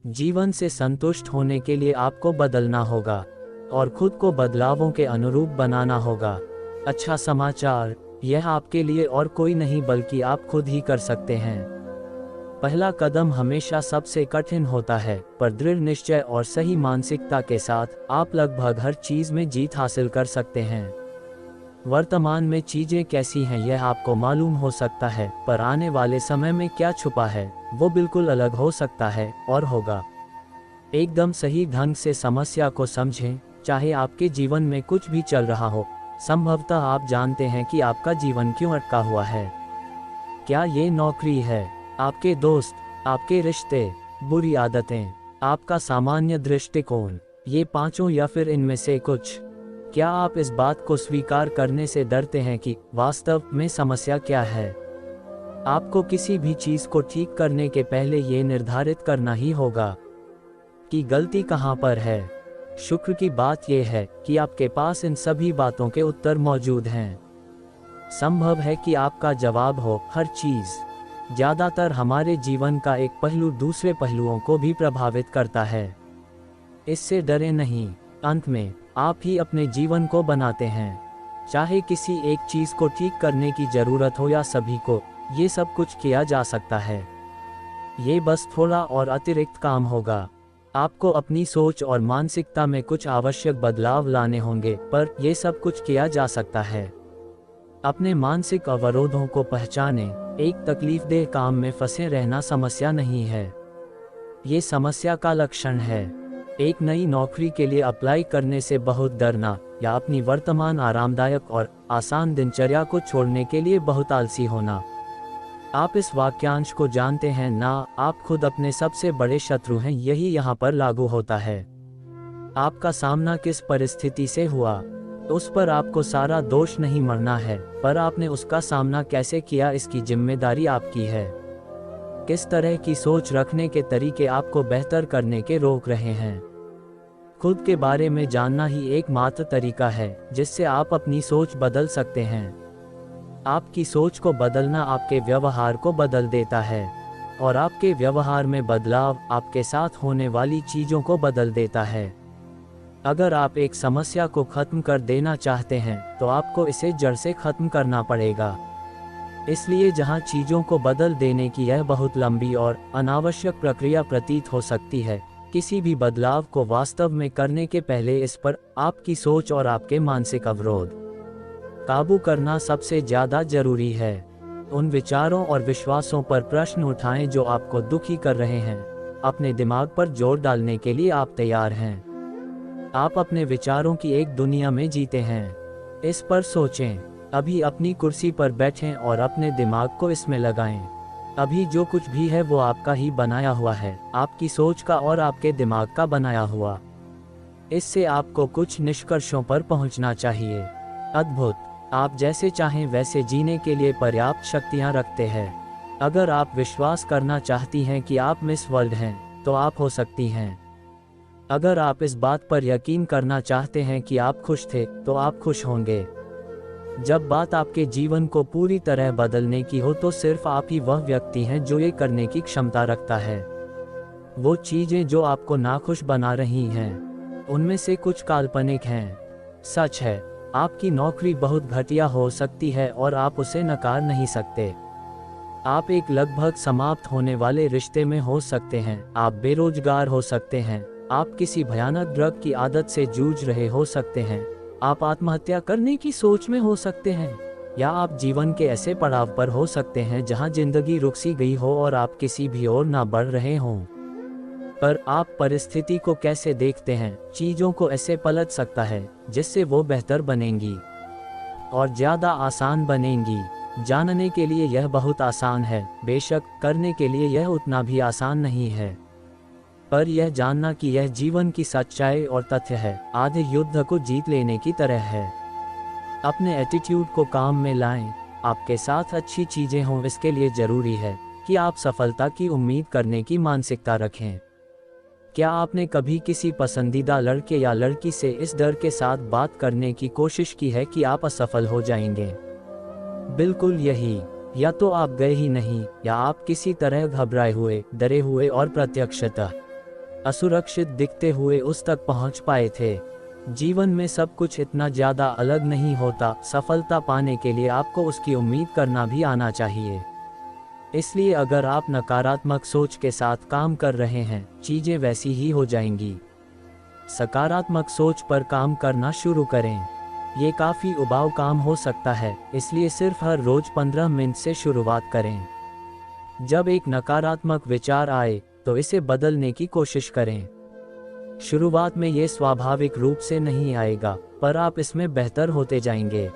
जीवन से संतुष्ट होने के लिए आपको बदलना होगा और खुद को बदलावों के अनुरूप बनाना होगा। अच्छा समाचार, यह आपके लिए और कोई नहीं बल्कि आप खुद ही कर सकते हैं। पहला कदम हमेशा सबसे कठिन होता है, पर दृढ़ निश्चय और सही मानसिकता के साथ आप लगभग हर चीज में जीत हासिल कर सकते हैं। वर्तमान में चीजें कैसी हैं यह आपको मालूम हो सकता है, पर आने वाले समय में क्या छुपा है वो बिल्कुल अलग हो सकता है और होगा। एकदम सही ढंग से समस्या को समझें। चाहे आपके जीवन में कुछ भी चल रहा हो, संभवतः आप जानते हैं कि आपका जीवन क्यों अटका हुआ है। क्या ये नौकरी है, आपके दोस्त, आपके रिश्ते, बुरी आदतें, आपका सामान्य दृष्टिकोण, ये पांचों या फिर इनमें से कुछ? क्या आप इस बात को स्वीकार करने से डरते हैं कि वास्तव में समस्या क्या है? आपको किसी भी चीज को ठीक करने के पहले ये निर्धारित करना ही होगा कि गलती कहाँ पर है। शुक्र की बात यह है कि आपके पास इन सभी बातों के उत्तर मौजूद हैं। संभव है कि आपका जवाब हो हर चीज। ज्यादातर हमारे जीवन का एक पहलू दूसरे पहलुओं को भी प्रभावित करता है। इससे डरे नहीं, अंत में आप ही अपने जीवन को बनाते हैं। चाहे किसी एक चीज को ठीक करने की जरूरत हो या सभी को, ये सब कुछ किया जा सकता है। ये बस थोड़ा और अतिरिक्त काम होगा। आपको अपनी सोच और मानसिकता में कुछ आवश्यक बदलाव लाने होंगे, पर यह सब कुछ किया जा सकता है। अपने मानसिक अवरोधों को पहचानें। एक तकलीफदेह काम में फंसे रहना समस्या नहीं है, ये समस्या का लक्षण है। एक नई नौकरी के लिए अप्लाई करने से बहुत डरना या अपनी वर्तमान आरामदायक और आसान दिनचर्या को छोड़ने के लिए बहुत आलसी होना। आप इस वाक्यांश को जानते हैं ना, आप खुद अपने सबसे बड़े शत्रु हैं। यही यहाँ पर लागू होता है। आपका सामना किस परिस्थिति से हुआ, उस पर आपको सारा दोष नहीं मढ़ना है, पर आपने उसका सामना कैसे किया इसकी जिम्मेदारी आपकी है। किस तरह की सोच रखने के तरीके आपको बेहतर करने के रोक रहे हैं। खुद के बारे में जानना ही एकमात्र तरीका है जिससे आप अपनी सोच बदल सकते हैं। आपकी सोच को बदलना आपके व्यवहार को बदल देता है और आपके व्यवहार में बदलाव आपके साथ होने वाली चीजों को बदल देता है। अगर आप एक समस्या को खत्म कर देना चाहते हैं तो आपको इसे जड़ से खत्म करना पड़ेगा। इसलिए जहां चीजों को बदल देने की यह बहुत लंबी और अनावश्यक प्रक्रिया प्रतीत हो सकती है, किसी भी बदलाव को वास्तव में करने के पहले इस पर आपकी सोच और आपके मानसिक अवरोध काबू करना सबसे ज्यादा जरूरी है। उन विचारों और विश्वासों पर प्रश्न उठाएं जो आपको दुखी कर रहे हैं। अपने दिमाग पर जोर डालने के लिए आप तैयार हैं। आप अपने विचारों की एक दुनिया में जीते हैं। इस पर सोचें। अभी अपनी कुर्सी पर बैठें और अपने दिमाग को इसमें लगाएं। अभी जो कुछ भी है वो आपका ही बनाया हुआ है, आपकी सोच का और आपके दिमाग का बनाया हुआ। इससे आपको कुछ निष्कर्षों पर पहुंचना चाहिए। अद्भुत, आप जैसे चाहें वैसे जीने के लिए पर्याप्त शक्तियां रखते हैं। अगर आप विश्वास करना चाहती हैं कि आप मिस वर्ल्ड हैं, तो आप हो सकती हैं। अगर आप इस बात पर यकीन करना चाहते हैं कि आप खुश थे, तो आप खुश होंगे। जब बात आपके जीवन को पूरी तरह बदलने की हो तो सिर्फ आप ही वह व्यक्ति हैं जो ये करने की क्षमता रखता है। वो चीजें जो आपको नाखुश बना रही हैं, उनमें से कुछ काल्पनिक हैं। सच है, आपकी नौकरी बहुत घटिया हो सकती है और आप उसे नकार नहीं सकते। आप एक लगभग समाप्त होने वाले रिश्ते में हो सकते हैं, आप बेरोजगार हो सकते हैं, आप किसी भयानक ड्रग की आदत से जूझ रहे हो सकते हैं, आप आत्महत्या करने की सोच में हो सकते हैं, या आप जीवन के ऐसे पड़ाव पर हो सकते हैं जहां जिंदगी रुक सी गई हो और आप किसी भी ओर ना बढ़ रहे हों। पर आप परिस्थिति को कैसे देखते हैं, चीजों को ऐसे पलट सकता है जिससे वो बेहतर बनेंगी और ज्यादा आसान बनेंगी। जानने के लिए यह बहुत आसान है, बेशक करने के लिए यह उतना भी आसान नहीं है। पर यह जानना कि यह जीवन की सच्चाई और तथ्य है, आधे युद्ध को जीत लेने की तरह है। अपने एटीट्यूड को काम में लाएं। आपके साथ अच्छी चीजें हों, इसके लिए जरूरी है कि आप सफलता की उम्मीद करने की मानसिकता रखें। क्या आपने कभी किसी पसंदीदा लड़के या लड़की से इस डर के साथ बात करने की कोशिश की है कि आप असफल हो जाएंगे? बिल्कुल यही। या तो आप गए ही नहीं, या आप किसी तरह घबराए हुए, डरे हुए और प्रत्यक्षतः असुरक्षित दिखते हुए उस तक पहुंच पाए थे। जीवन में सब कुछ इतना ज़्यादा अलग नहीं होता, सफलता पाने के लिए आपको उसकी उम्मीद करना भी आना चाहिए। इसलिए अगर आप नकारात्मक सोच के साथ काम कर रहे हैं, चीज़ें वैसी ही हो जाएंगी। सकारात्मक सोच पर काम करना शुरू करें। ये काफ़ी उबाऊ काम हो सकता है, इसलिए सिर्फ हर रोज़ 15 मिनट से शुरुआत करें। जब एक नकारात्मक विचार आए तो इसे बदलने की कोशिश करें। शुरुआत में ये स्वाभाविक रूप से नहीं आएगा, पर आप इसमें बेहतर होते जाएंगे।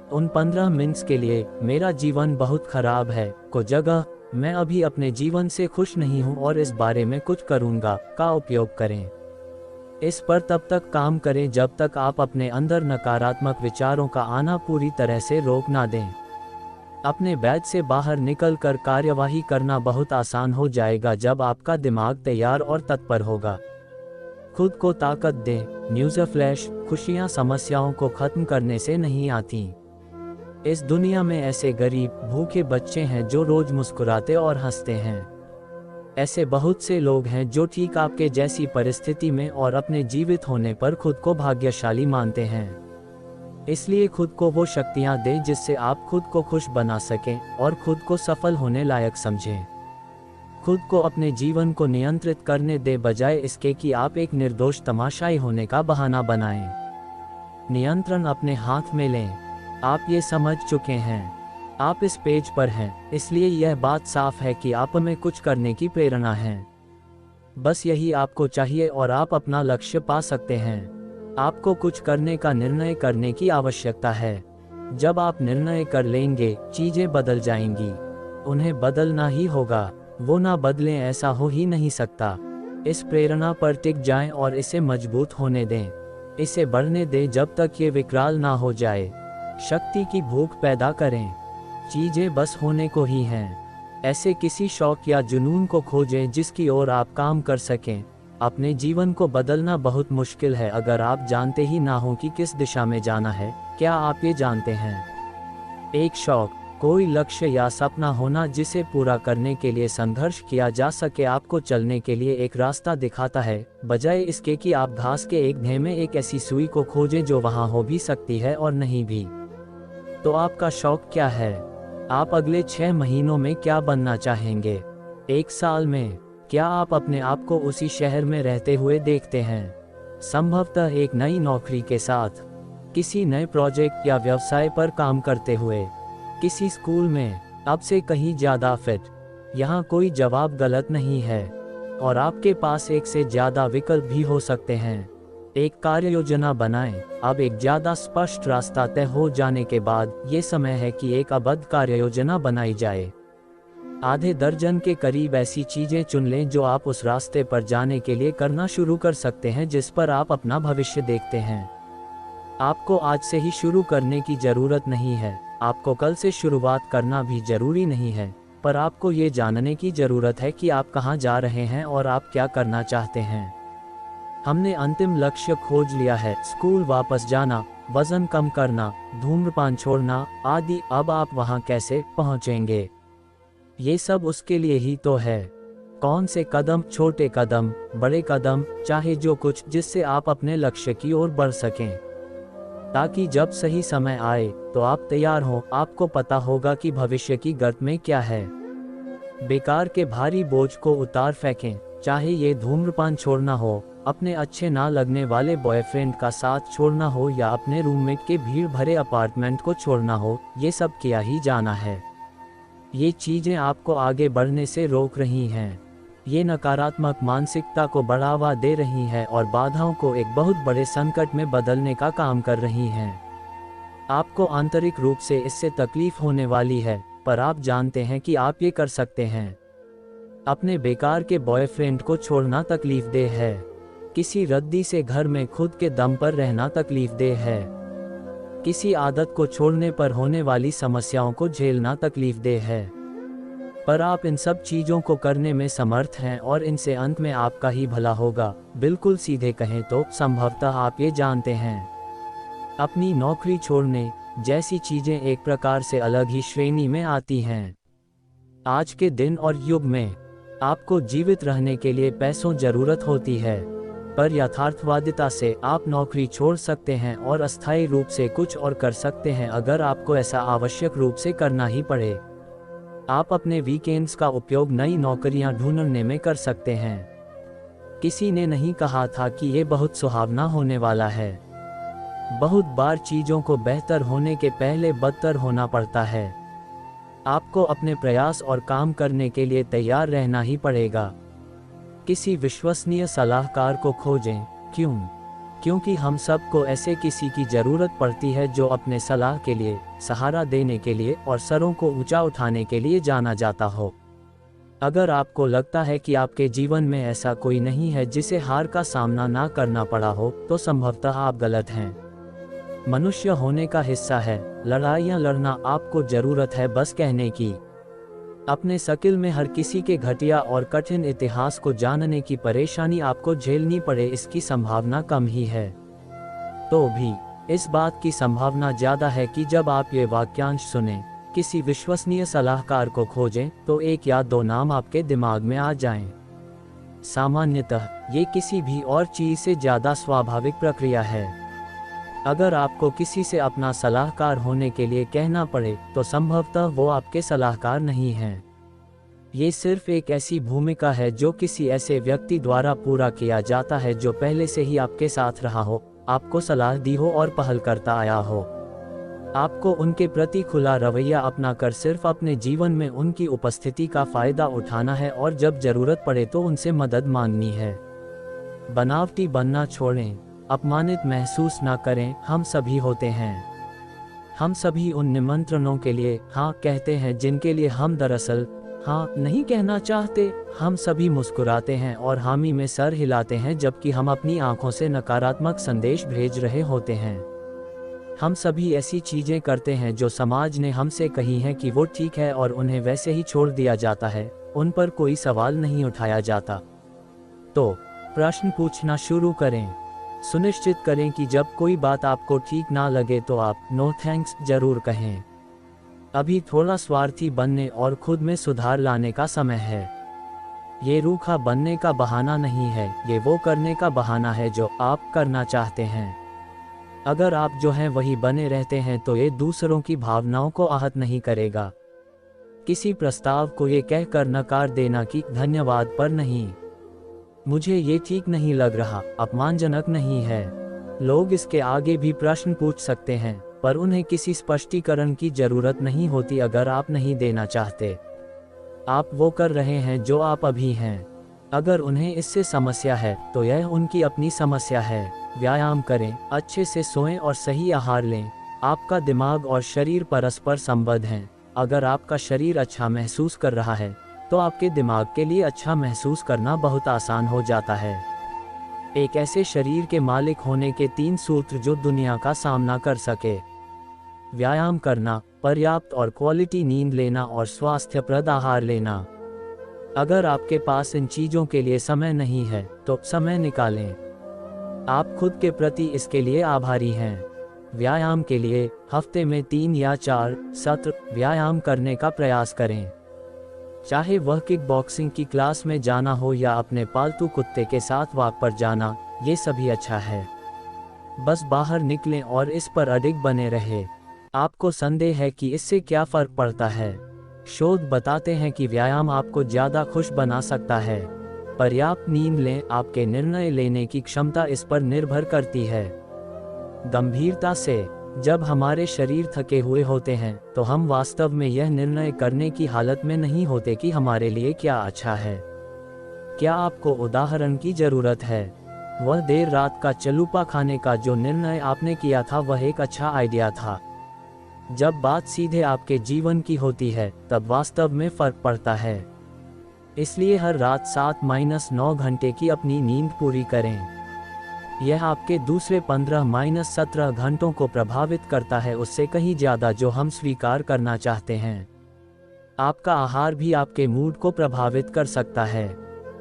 उन 15 मिनट्स के लिए मेरा जीवन बहुत खराब है को जगह मैं अभी अपने जीवन से खुश नहीं हूँ और इस बारे में कुछ करूँगा का उपयोग करें। इस पर तब तक काम करें जब तक आप अपने अंदर नकारात्मक विचारों का आना पूरी तरह से रोक ना दें। अपने बैच से बाहर निकलकर कार्यवाही करना बहुत आसान हो जाएगा जब आपका दिमाग तैयार और तत्पर होगा। खुद को ताकत दें। न्यूज़ फ्लैश, खुशियां समस्याओं को खत्म करने से नहीं आती। इस दुनिया में ऐसे गरीब, भूखे बच्चे हैं जो रोज मुस्कुराते और हंसते हैं। ऐसे बहुत से लोग हैं जो ठीक आपके जैसी परिस्थिति में और अपने जीवित होने पर खुद को भाग्यशाली मानते हैं। इसलिए खुद को वो शक्तियां दें जिससे आप खुद को खुश बना सकें और खुद को सफल होने लायक समझें। खुद को अपने जीवन को नियंत्रित करने दे बजाय इसके कि आप एक निर्दोष तमाशाई होने का बहाना बनाएं। नियंत्रण अपने हाथ में लें। आप ये समझ चुके हैं, आप इस पेज पर हैं, इसलिए यह बात साफ है कि आप में कुछ करने की प्रेरणा है। बस यही आपको चाहिए और आप अपना लक्ष्य पा सकते हैं। आपको कुछ करने का निर्णय करने की आवश्यकता है। जब आप निर्णय कर लेंगे, चीजें बदल जाएंगी। उन्हें बदलना ही होगा, वो ना बदलें ऐसा हो ही नहीं सकता। इस प्रेरणा पर टिक जाएं और इसे मजबूत होने दें। इसे बढ़ने दें जब तक ये विकराल ना हो जाए। शक्ति की भूख पैदा करें। चीजें बस होने को ही हैं। ऐसे किसी शौक या जुनून को खोजें जिसकी ओर आप काम कर सकें। अपने जीवन को बदलना बहुत मुश्किल है अगर आप जानते ही ना हो कि किस दिशा में जाना है। क्या आप ये जानते हैं? एक शौक, कोई लक्ष्य या सपना होना जिसे पूरा करने के लिए संघर्ष किया जा सके आपको चलने के लिए एक रास्ता दिखाता है, बजाय इसके कि आप घास के एक ढेर में एक ऐसी सुई को खोजें जो वहां हो भी सकती है और नहीं भी। तो आपका शौक क्या है? आप अगले 6 महीनों में क्या बनना चाहेंगे? 1 साल में? क्या आप अपने आप को उसी शहर में रहते हुए देखते हैं? संभवतः एक नई नौकरी के साथ, किसी नए प्रोजेक्ट या व्यवसाय पर काम करते हुए, किसी स्कूल में, अब से कहीं ज़्यादा फिट। यहाँ कोई जवाब गलत नहीं है और आपके पास एक से ज़्यादा विकल्प भी हो सकते हैं। एक कार्य योजना बनाएं। अब एक ज़्यादा स्पष्ट रास्ता तय हो जाने के बाद ये समय है कि एक अबद्ध कार्य योजना बनाई जाए। आधे दर्जन के करीब ऐसी चीजें चुन लें जो आप उस रास्ते पर जाने के लिए करना शुरू कर सकते हैं जिस पर आप अपना भविष्य देखते हैं। आपको आज से ही शुरू करने की जरूरत नहीं है, आपको कल से शुरुआत करना भी जरूरी नहीं है, पर आपको ये जानने की जरूरत है कि आप कहाँ जा रहे हैं और आप क्या करना चाहते हैं। हमने अंतिम लक्ष्य खोज लिया है, स्कूल वापस जाना, वजन कम करना, धूम्रपान छोड़ना आदि। अब आप वहाँ कैसे पहुँचेंगे? ये सब उसके लिए ही तो है। कौन से कदम, छोटे कदम, बड़े कदम, चाहे जो कुछ, जिससे आप अपने लक्ष्य की ओर बढ़ सकें, ताकि जब सही समय आए तो आप तैयार हों। आपको पता होगा कि भविष्य की गर्त में क्या है। बेकार के भारी बोझ को उतार फेंकें, चाहे ये धूम्रपान छोड़ना हो, अपने अच्छे ना लगने वाले बॉयफ्रेंड का साथ छोड़ना हो या अपने रूममेट के भीड़ भरे अपार्टमेंट को छोड़ना हो। ये सब किया ही जाना है। ये चीजें आपको आगे बढ़ने से रोक रही हैं। ये नकारात्मक मानसिकता को बढ़ावा दे रही हैं और बाधाओं को एक बहुत बड़े संकट में बदलने का काम कर रही हैं। आपको आंतरिक रूप से इससे तकलीफ होने वाली है, पर आप जानते हैं कि आप ये कर सकते हैं। अपने बेकार के बॉयफ्रेंड को छोड़ना तकलीफदेह है। किसी रद्दी से घर में खुद के दम पर रहना तकलीफदेह है। किसी आदत को छोड़ने पर होने वाली समस्याओं को झेलना तकलीफदेह है, पर आप इन सब चीज़ों को करने में समर्थ हैं और इनसे अंत में आपका ही भला होगा। बिल्कुल सीधे कहें तो संभवतः आप ये जानते हैं। अपनी नौकरी छोड़ने जैसी चीज़ें एक प्रकार से अलग ही श्रेणी में आती हैं। आज के दिन और युग में आपको जीवित रहने के लिए पैसों जरूरत होती है, पर यथार्थवादिता से आप नौकरी छोड़ सकते हैं और अस्थायी रूप से कुछ और कर सकते हैं अगर आपको ऐसा आवश्यक रूप से करना ही पड़े। आप अपने वीकेंड्स का उपयोग नई नौकरियां ढूंढने में कर सकते हैं। किसी ने नहीं कहा था कि ये बहुत सुहावना होने वाला है। बहुत बार चीज़ों को बेहतर होने के पहले बदतर होना पड़ता है। आपको अपने प्रयास और काम करने के लिए तैयार रहना ही पड़ेगा। किसी विश्वसनीय सलाहकार को खोजें। क्यों? क्योंकि हम सबको ऐसे किसी की ज़रूरत पड़ती है जो अपने सलाह के लिए, सहारा देने के लिए और सरों को ऊंचा उठाने के लिए जाना जाता हो। अगर आपको लगता है कि आपके जीवन में ऐसा कोई नहीं है जिसे हार का सामना ना करना पड़ा हो, तो संभवतः आप गलत हैं। मनुष्य होने का हिस्सा है। लड़ाइयाँ लड़ना आपको ज़रूरत है बस कहने की। अपने शक्ल में हर किसी के घटिया और कठिन इतिहास को जानने की परेशानी आपको झेलनी पड़े, इसकी संभावना कम ही है। तो भी इस बात की संभावना ज़्यादा है कि जब आप ये वाक्यांश सुनें, किसी विश्वसनीय सलाहकार को खोजें, तो एक या दो नाम आपके दिमाग में आ जाएं। सामान्यतः ये किसी भी और चीज़ से ज़्यादा स्वाभाविक प्रक्रिया है। अगर आपको किसी से अपना सलाहकार होने के लिए कहना पड़े, तो संभवतः वो आपके सलाहकार नहीं हैं। ये सिर्फ एक ऐसी भूमिका है जो किसी ऐसे व्यक्ति द्वारा पूरा किया जाता है जो पहले से ही आपके साथ रहा हो, आपको सलाह दी हो और पहल करता आया हो। आपको उनके प्रति खुला रवैया अपनाकर सिर्फ अपने जीवन में उनकी उपस्थिति का फायदा उठाना है और जब जरूरत पड़े तो उनसे मदद मांगनी है। बनावटी बनना छोड़ें। अपमानित महसूस ना करें, हम सभी होते हैं। हम सभी उन निमंत्रणों के लिए हाँ कहते हैं जिनके लिए हम दरअसल हाँ नहीं कहना चाहते। हम सभी मुस्कुराते हैं और हामी में सर हिलाते हैं जबकि हम अपनी आंखों से नकारात्मक संदेश भेज रहे होते हैं। हम सभी ऐसी चीजें करते हैं जो समाज ने हमसे कही हैं कि वो ठीक है और उन्हें वैसे ही छोड़ दिया जाता है, उन पर कोई सवाल नहीं उठाया जाता। तो प्रश्न पूछना शुरू करें। सुनिश्चित करें कि जब कोई बात आपको ठीक ना लगे तो आप नो थैंक्स जरूर कहें। अभी थोड़ा स्वार्थी बनने और खुद में सुधार लाने का समय है। ये रूखा बनने का बहाना नहीं है, ये वो करने का बहाना है जो आप करना चाहते हैं। अगर आप जो हैं वही बने रहते हैं तो ये दूसरों की भावनाओं को आहत नहीं करेगा। किसी प्रस्ताव को ये कहकर नकार देना कि धन्यवाद पर नहीं, मुझे ये ठीक नहीं लग रहा, अपमानजनक नहीं है। लोग इसके आगे भी प्रश्न पूछ सकते हैं, पर उन्हें किसी स्पष्टीकरण की जरूरत नहीं होती अगर आप नहीं देना चाहते। आप वो कर रहे हैं जो आप अभी हैं। अगर उन्हें इससे समस्या है तो यह उनकी अपनी समस्या है। व्यायाम करें, अच्छे से सोएं और सही आहार लें। आपका दिमाग और शरीर परस्पर संबद्ध हैं। अगर आपका शरीर अच्छा महसूस कर रहा है तो आपके दिमाग के लिए अच्छा महसूस करना बहुत आसान हो जाता है। एक ऐसे शरीर के मालिक होने के 3 सूत्र जो दुनिया का सामना कर सके। व्यायाम करना, पर्याप्त और क्वालिटी नींद लेना और स्वास्थ्यप्रद आहार लेना। अगर आपके पास इन चीज़ों के लिए समय नहीं है तो समय निकालें। आप खुद के प्रति इसके लिए आभारी हैं। व्यायाम के लिए हफ्ते में 3 या 4 सत्र व्यायाम करने का प्रयास करें। चाहे वह किक बॉक्सिंग की क्लास में जाना हो या अपने पालतू कुत्ते के साथ वॉक पर जाना, ये सभी अच्छा है। बस बाहर निकलें और इस पर अडिग बने रहे। आपको संदेह है कि इससे क्या फर्क पड़ता है? शोध बताते हैं कि व्यायाम आपको ज़्यादा खुश बना सकता है। पर्याप्त नींद लें, आपके निर्णय लेने की क्षमता इस पर निर्भर करती है। गंभीरता से, जब हमारे शरीर थके हुए होते हैं तो हम वास्तव में यह निर्णय करने की हालत में नहीं होते कि हमारे लिए क्या अच्छा है। क्या आपको उदाहरण की जरूरत है? वह देर रात का चलूपा खाने का जो निर्णय आपने किया था वह एक अच्छा आइडिया था। जब बात सीधे आपके जीवन की होती है तब वास्तव में फर्क पड़ता है। इसलिए हर रात 7-9 घंटे की अपनी नींद पूरी करें। यह आपके दूसरे 15-17 घंटों को प्रभावित करता है, उससे कहीं ज़्यादा जो हम स्वीकार करना चाहते हैं। आपका आहार भी आपके मूड को प्रभावित कर सकता है।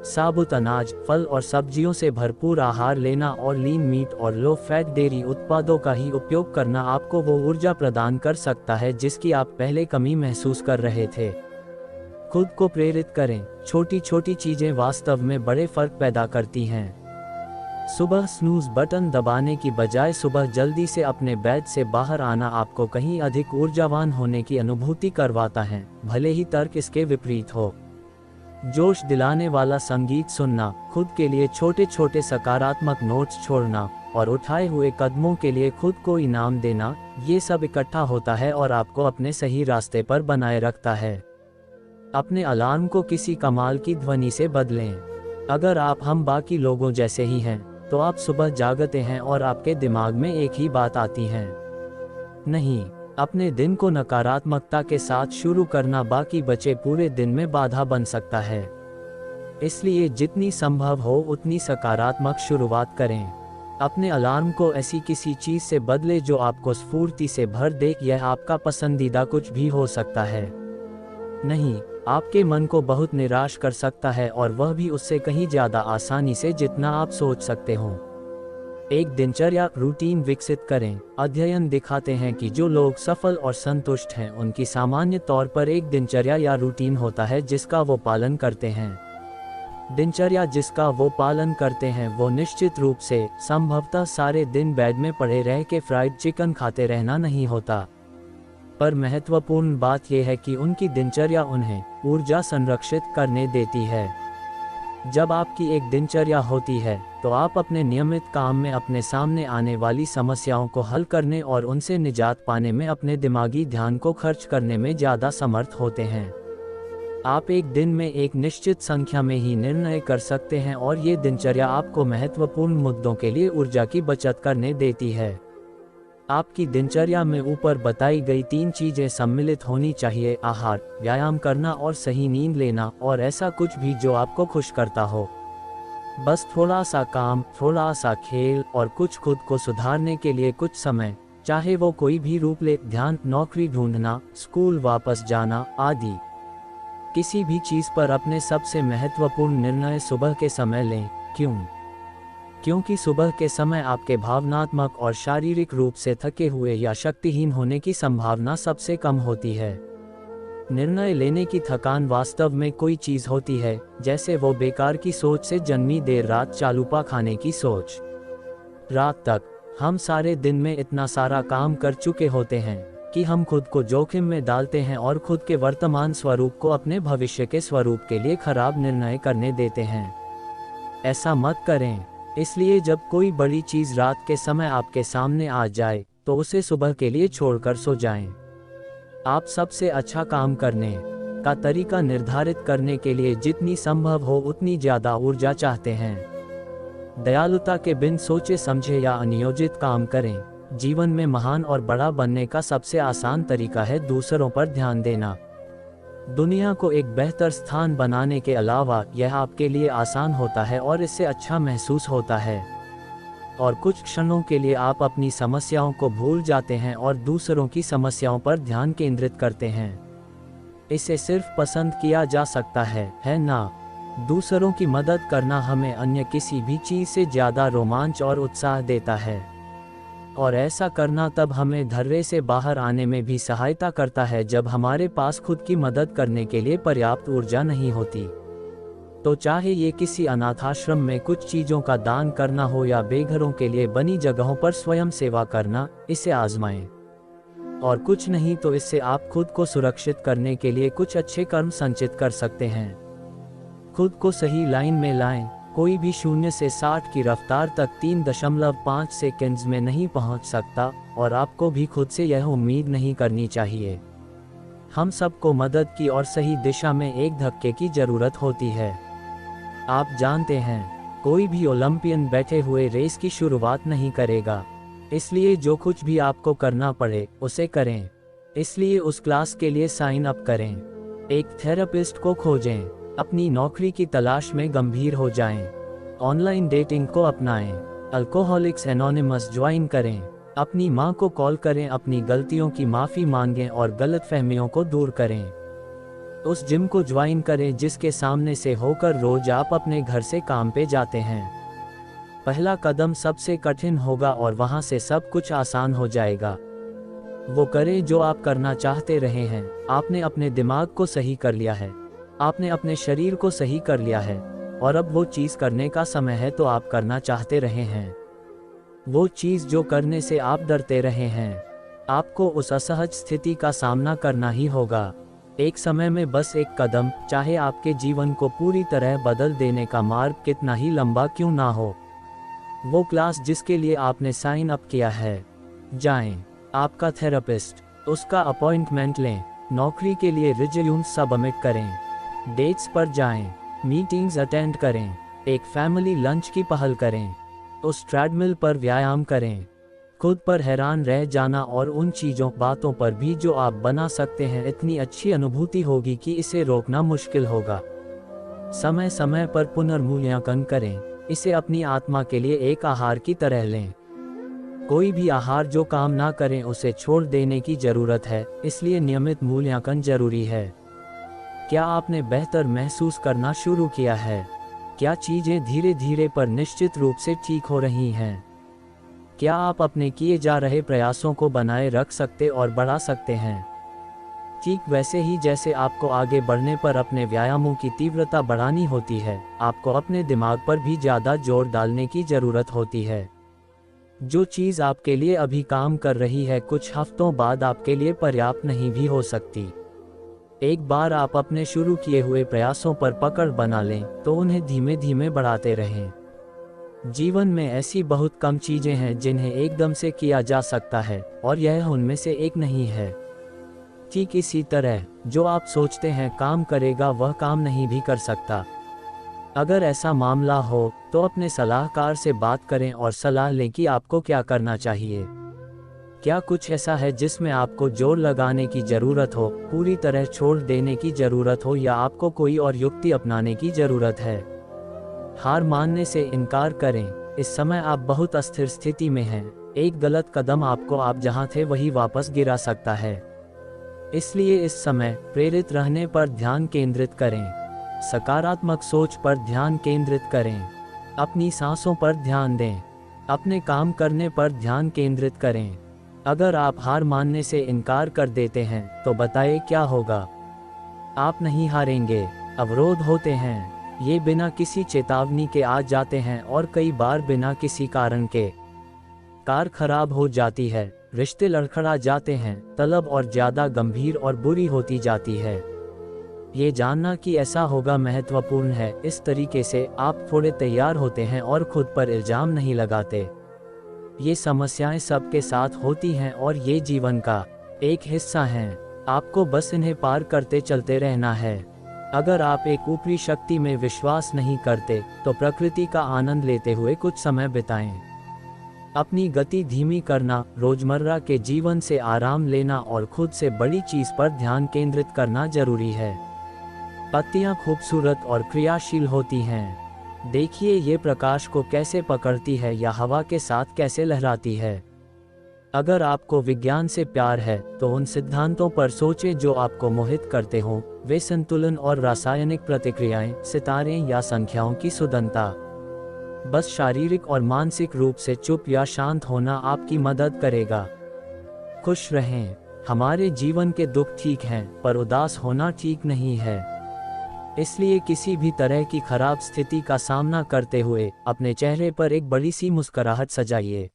साबुत अनाज, फल और सब्जियों से भरपूर आहार लेना और लीन मीट और लो फैट डेयरी उत्पादों का ही उपयोग करना आपको वो ऊर्जा प्रदान कर सकता है जिसकी आप पहले कमी महसूस कर रहे थे। खुद को प्रेरित करें, छोटी छोटी चीजें वास्तव में बड़े फर्क पैदा करती हैं। सुबह स्नूज बटन दबाने की बजाय सुबह जल्दी से अपने बेड से बाहर आना आपको कहीं अधिक ऊर्जावान होने की अनुभूति करवाता है, भले ही तर्क इसके विपरीत हो। जोश दिलाने वाला संगीत सुनना, खुद के लिए छोटे छोटे सकारात्मक नोट्स छोड़ना और उठाए हुए कदमों के लिए खुद को इनाम देना, ये सब इकट्ठा होता है और आपको अपने सही रास्ते पर बनाए रखता है। अपने अलार्म को किसी कमाल की ध्वनि से बदलें। अगर आप हम बाकी लोगों जैसे ही हैं, तो आप सुबह जागते हैं और आपके दिमाग में एक ही बात आती है, नहीं। अपने दिन को नकारात्मकता के साथ शुरू करना बाकी बचे पूरे दिन में बाधा बन सकता है। इसलिए जितनी संभव हो उतनी सकारात्मक शुरुआत करें। अपने अलार्म को ऐसी किसी चीज से बदले जो आपको स्फूर्ति से भर दे। यह आपका पसंदीदा कुछ भी हो सकता है, नहीं, आपके मन को बहुत निराश कर सकता है और वह भी उससे कहीं ज्यादा आसानी से जितना आप सोच सकते हो। एक दिनचर्या रूटीन विकसित करें। अध्ययन दिखाते हैं कि जो लोग सफल और संतुष्ट हैं उनकी सामान्य तौर पर एक दिनचर्या या रूटीन होता है जिसका वो पालन करते हैं। दिनचर्या जिसका वो पालन करते हैं वो निश्चित रूप से संभवतः सारे दिन बेड में पड़े रह के फ्राइड चिकन खाते रहना नहीं होता, पर महत्वपूर्ण बात यह है कि उनकी दिनचर्या उन्हें ऊर्जा संरक्षित करने देती है। जब आपकी एक दिनचर्या होती है तो आप अपने नियमित काम में अपने सामने आने वाली समस्याओं को हल करने और उनसे निजात पाने में अपने दिमागी ध्यान को खर्च करने में ज़्यादा समर्थ होते हैं। आप एक दिन में एक निश्चित संख्या में ही निर्णय कर सकते हैं और ये दिनचर्या आपको महत्वपूर्ण मुद्दों के लिए ऊर्जा की बचत करने देती है। आपकी दिनचर्या में ऊपर बताई गई 3 चीजें सम्मिलित होनी चाहिए: आहार, व्यायाम करना और सही नींद लेना, और ऐसा कुछ भी जो आपको खुश करता हो। बस थोड़ा सा काम, थोड़ा सा खेल और कुछ खुद को सुधारने के लिए कुछ समय, चाहे वो कोई भी रूप ले, ध्यान, नौकरी ढूंढना, स्कूल वापस जाना आदि। किसी भी चीज पर अपने सबसे महत्वपूर्ण निर्णय सुबह के समय लें। क्यों? क्योंकि सुबह के समय आपके भावनात्मक और शारीरिक रूप से थके हुए या शक्तिहीन होने की संभावना सबसे कम होती है। निर्णय लेने की थकान वास्तव में कोई चीज होती है, जैसे वो बेकार की सोच से जन्मी देर रात चालूपा खाने की सोच। रात तक हम सारे दिन में इतना सारा काम कर चुके होते हैं कि हम खुद को जोखिम में डालते हैं और खुद के वर्तमान स्वरूप को अपने भविष्य के स्वरूप के लिए खराब निर्णय करने देते हैं। ऐसा मत करें। इसलिए जब कोई बड़ी चीज रात के समय आपके सामने आ जाए तो उसे सुबह के लिए छोड़कर सो जाएं। आप सबसे अच्छा काम करने का तरीका निर्धारित करने के लिए जितनी संभव हो उतनी ज्यादा ऊर्जा चाहते हैं। दयालुता के बिन सोचे समझे या अनियोजित काम करें। जीवन में महान और बड़ा बनने का सबसे आसान तरीका है दूसरों पर ध्यान देना। दुनिया को एक बेहतर स्थान बनाने के अलावा यह आपके लिए आसान होता है और इससे अच्छा महसूस होता है। और कुछ क्षणों के लिए आप अपनी समस्याओं को भूल जाते हैं और दूसरों की समस्याओं पर ध्यान केंद्रित करते हैं। इसे सिर्फ पसंद किया जा सकता है ना? दूसरों की मदद करना हमें अन्य किसी भी चीज से ज्यादा रोमांच और उत्साह देता है, और ऐसा करना तब हमें धर्रे से बाहर आने में भी सहायता करता है जब हमारे पास खुद की मदद करने के लिए पर्याप्त ऊर्जा नहीं होती। तो चाहे ये किसी अनाथाश्रम में कुछ चीजों का दान करना हो या बेघरों के लिए बनी जगहों पर स्वयं सेवा करना, इसे आजमाएं। और कुछ नहीं तो इससे आप खुद को सुरक्षित करने के लिए कुछ अच्छे कर्म संचित कर सकते हैं। खुद को सही लाइन में लाएं। कोई भी 0 से 60 की रफ्तार तक 3.5 सेकंड्स में नहीं पहुंच सकता, और आपको भी खुद से यह उम्मीद नहीं करनी चाहिए। हम सबको मदद की और सही दिशा में एक धक्के की जरूरत होती है। आप जानते हैं, कोई भी ओलंपियन बैठे हुए रेस की शुरुआत नहीं करेगा, इसलिए जो कुछ भी आपको करना पड़े उसे करें। इसलिए उस क्लास के लिए साइन अप करें, एक थेरेपिस्ट को खोजें, अपनी नौकरी की तलाश में गंभीर हो जाएं, ऑनलाइन डेटिंग को अपनाएं, अल्कोहलिक्स एनोनिमस ज्वाइन करें, अपनी मां को कॉल करें, अपनी गलतियों की माफ़ी मांगें और गलतफहमियों को दूर करें। उस जिम को ज्वाइन करें जिसके सामने से होकर रोज आप अपने घर से काम पे जाते हैं। पहला कदम सबसे कठिन होगा और वहां से सब कुछ आसान हो जाएगा। वो करें जो आप करना चाहते रहे हैं। आपने अपने दिमाग को सही कर लिया है। आपने अपने शरीर को सही कर लिया है और अब वो चीज़ करने का समय है तो आप करना चाहते रहे हैं। वो चीज़ जो करने से आप डरते रहे हैं, आपको उस असहज स्थिति का सामना करना ही होगा। एक समय में बस एक कदम, चाहे आपके जीवन को पूरी तरह बदल देने का मार्ग कितना ही लंबा क्यों ना हो। वो क्लास जिसके लिए आपने साइन अप किया है, जाएं। आपका थेरेपिस्ट, उसका अपॉइंटमेंट लें। नौकरी के लिए रिज्यूम सबमिट करें। डेट्स पर जाएं। मीटिंग्स अटेंड करें। एक फैमिली लंच की पहल करें। उस ट्रेडमिल पर व्यायाम करें। खुद पर हैरान रह जाना और उन चीज़ों बातों पर भी जो आप बना सकते हैं, इतनी अच्छी अनुभूति होगी कि इसे रोकना मुश्किल होगा। समय समय पर पुनर्मूल्यांकन करें। इसे अपनी आत्मा के लिए एक आहार की तरह लें। कोई भी आहार जो काम ना करें उसे छोड़ देने की ज़रूरत है, इसलिए नियमित मूल्यांकन जरूरी है। क्या आपने बेहतर महसूस करना शुरू किया है? क्या चीज़ें धीरे धीरे पर निश्चित रूप से ठीक हो रही हैं? क्या आप अपने किए जा रहे प्रयासों को बनाए रख सकते और बढ़ा सकते हैं? ठीक वैसे ही जैसे आपको आगे बढ़ने पर अपने व्यायामों की तीव्रता बढ़ानी होती है, आपको अपने दिमाग पर भी ज़्यादा जोर डालने की ज़रूरत होती है। जो चीज़ आपके लिए अभी काम कर रही है, कुछ हफ्तों बाद आपके लिए पर्याप्त नहीं भी हो सकती। एक बार आप अपने शुरू किए हुए प्रयासों पर पकड़ बना लें, तो उन्हें धीमे धीमे बढ़ाते रहें। जीवन में ऐसी बहुत कम चीज़ें हैं जिन्हें एकदम से किया जा सकता है, और यह उनमें से एक नहीं है। ठीक इसी तरह, जो आप सोचते हैं काम करेगा वह काम नहीं भी कर सकता। अगर ऐसा मामला हो, तो अपने सलाहकार से बात करें और सलाह लें कि आपको क्या करना चाहिए। क्या कुछ ऐसा है जिसमें आपको जोर लगाने की ज़रूरत हो, पूरी तरह छोड़ देने की ज़रूरत हो, या आपको कोई और युक्ति अपनाने की ज़रूरत है? हार मानने से इनकार करें। इस समय आप बहुत अस्थिर स्थिति में हैं। एक गलत कदम आपको आप जहां थे वही वापस गिरा सकता है। इसलिए इस समय प्रेरित रहने पर ध्यान केंद्रित करें। सकारात्मक सोच पर ध्यान केंद्रित करें। अपनी सांसों पर ध्यान दें। अपने काम करने पर ध्यान केंद्रित करें। अगर आप हार मानने से इनकार कर देते हैं, तो बताइए क्या होगा? आप नहीं हारेंगे। अवरोध होते हैं। ये बिना किसी चेतावनी के आ जाते हैं और कई बार बिना किसी कारण के। कार खराब हो जाती है, रिश्ते लड़खड़ा जाते हैं, तलब और ज़्यादा गंभीर और बुरी होती जाती है। ये जानना कि ऐसा होगा महत्वपूर्ण है। इस तरीके से आप थोड़े तैयार होते हैं और खुद पर इल्ज़ाम नहीं लगाते। ये समस्याएं सबके साथ होती हैं और ये जीवन का एक हिस्सा हैं। आपको बस इन्हें पार करते चलते रहना है। अगर आप एक ऊपरी शक्ति में विश्वास नहीं करते, तो प्रकृति का आनंद लेते हुए कुछ समय बिताएं। अपनी गति धीमी करना, रोजमर्रा के जीवन से आराम लेना और खुद से बड़ी चीज पर ध्यान केंद्रित करना जरूरी है। पत्तियां खूबसूरत और क्रियाशील होती हैं। देखिए ये प्रकाश को कैसे पकड़ती है या हवा के साथ कैसे लहराती है। अगर आपको विज्ञान से प्यार है, तो उन सिद्धांतों पर सोचें जो आपको मोहित करते हों। वे संतुलन और रासायनिक प्रतिक्रियाएं, सितारे या संख्याओं की सुदंता। बस शारीरिक और मानसिक रूप से चुप या शांत होना आपकी मदद करेगा। खुश रहें। हमारे जीवन के दुख ठीक हैं, पर उदास होना ठीक नहीं है। इसलिए किसी भी तरह की खराब स्थिति का सामना करते हुए अपने चेहरे पर एक बड़ी सी मुस्कुराहट सजाइए।